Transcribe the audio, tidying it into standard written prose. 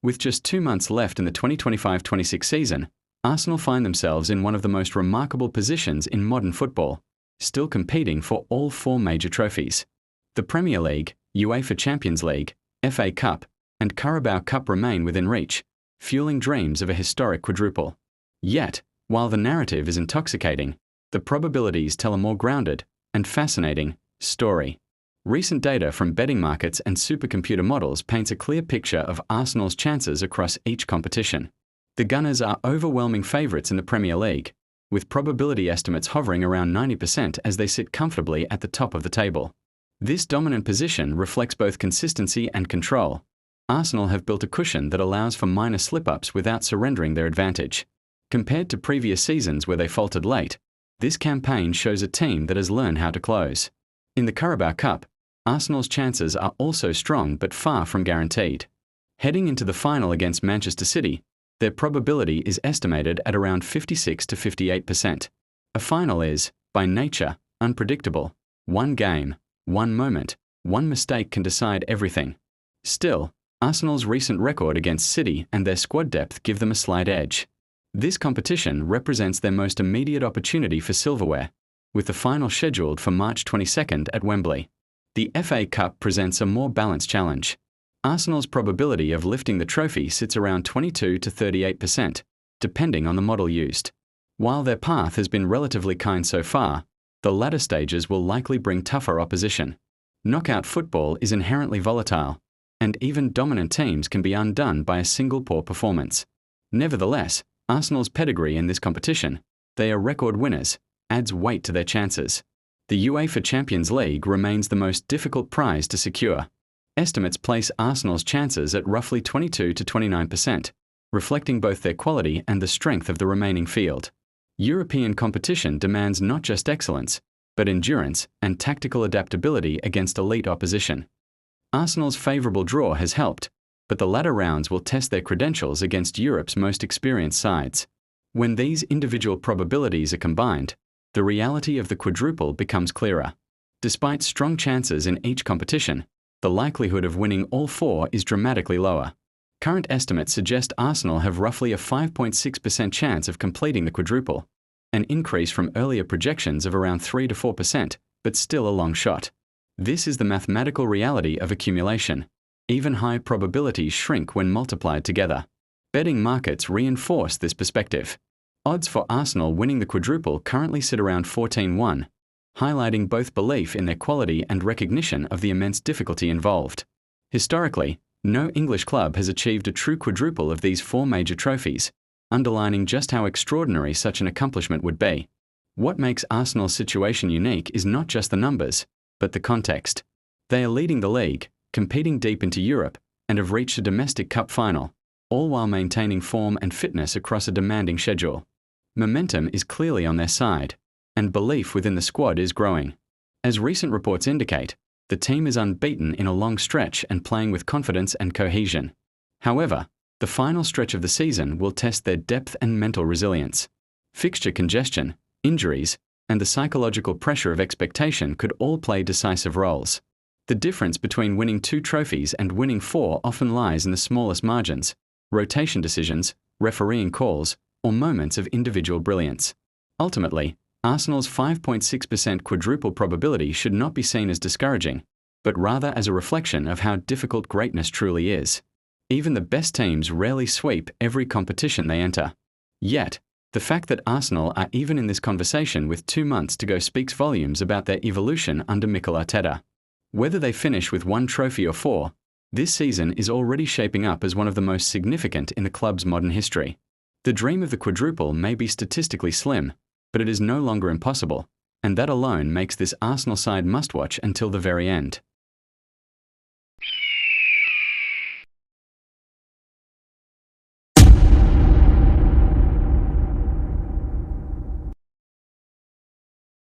With just 2 months left in the 2025-26 season, Arsenal find themselves in one of the most remarkable positions in modern football, still competing for all 4 major trophies. The Premier League, UEFA Champions League, FA Cup, and Carabao Cup remain within reach, fueling dreams of a historic quadruple. Yet, while the narrative is intoxicating, the probabilities tell a more grounded and fascinating story. Recent data from betting markets and supercomputer models paints a clear picture of Arsenal's chances across each competition. The Gunners are overwhelming favourites in the Premier League, with probability estimates hovering around 90% as they sit comfortably at the top of the table. This dominant position reflects both consistency and control. Arsenal have built a cushion that allows for minor slip-ups without surrendering their advantage. Compared to previous seasons where they faltered late, this campaign shows a team that has learned how to close. In the Carabao Cup, Arsenal's chances are also strong but far from guaranteed. Heading into the final against Manchester City, their probability is estimated at around 56 to 58%. A final is, by nature, unpredictable. One game, one moment, one mistake can decide everything. Still, Arsenal's recent record against City and their squad depth give them a slight edge. This competition represents their most immediate opportunity for silverware, with the final scheduled for March 22nd at Wembley. The FA Cup presents a more balanced challenge. Arsenal's probability of lifting the trophy sits around 22 to 38%, depending on the model used. While their path has been relatively kind so far, the latter stages will likely bring tougher opposition. Knockout football is inherently volatile, and even dominant teams can be undone by a single poor performance. Nevertheless, Arsenal's pedigree in this competition, they are record winners, adds weight to their chances. The UEFA Champions League remains the most difficult prize to secure. Estimates place Arsenal's chances at roughly 22 to 29%, reflecting both their quality and the strength of the remaining field. European competition demands not just excellence, but endurance and tactical adaptability against elite opposition. Arsenal's favourable draw has helped, but the latter rounds will test their credentials against Europe's most experienced sides. When these individual probabilities are combined, the reality of the quadruple becomes clearer. Despite strong chances in each competition, the likelihood of winning all 4 is dramatically lower. Current estimates suggest Arsenal have roughly a 5.6% chance of completing the quadruple, an increase from earlier projections of around 3 to 4%, but still a long shot. This is the mathematical reality of accumulation. Even high probabilities shrink when multiplied together. Betting markets reinforce this perspective. Odds for Arsenal winning the quadruple currently sit around 14-1, highlighting both belief in their quality and recognition of the immense difficulty involved. Historically, no English club has achieved a true quadruple of these 4 major trophies, underlining just how extraordinary such an accomplishment would be. What makes Arsenal's situation unique is not just the numbers, but the context. They are leading the league, competing deep into Europe, and have reached a domestic cup final, all while maintaining form and fitness across a demanding schedule. Momentum is clearly on their side, and belief within the squad is growing. As recent reports indicate, the team is unbeaten in a long stretch and playing with confidence and cohesion. However, the final stretch of the season will test their depth and mental resilience. Fixture congestion, injuries, and the psychological pressure of expectation could all play decisive roles. The difference between winning 2 trophies and winning 4 often lies in the smallest margins, rotation decisions, refereeing calls, or moments of individual brilliance. Ultimately, Arsenal's 5.6% quadruple probability should not be seen as discouraging, but rather as a reflection of how difficult greatness truly is. Even the best teams rarely sweep every competition they enter. Yet, the fact that Arsenal are even in this conversation with 2 months to go speaks volumes about their evolution under Mikel Arteta. Whether they finish with 1 trophy or 4, this season is already shaping up as one of the most significant in the club's modern history. The dream of the quadruple may be statistically slim, but it is no longer impossible, and that alone makes this Arsenal side must-watch until the very end.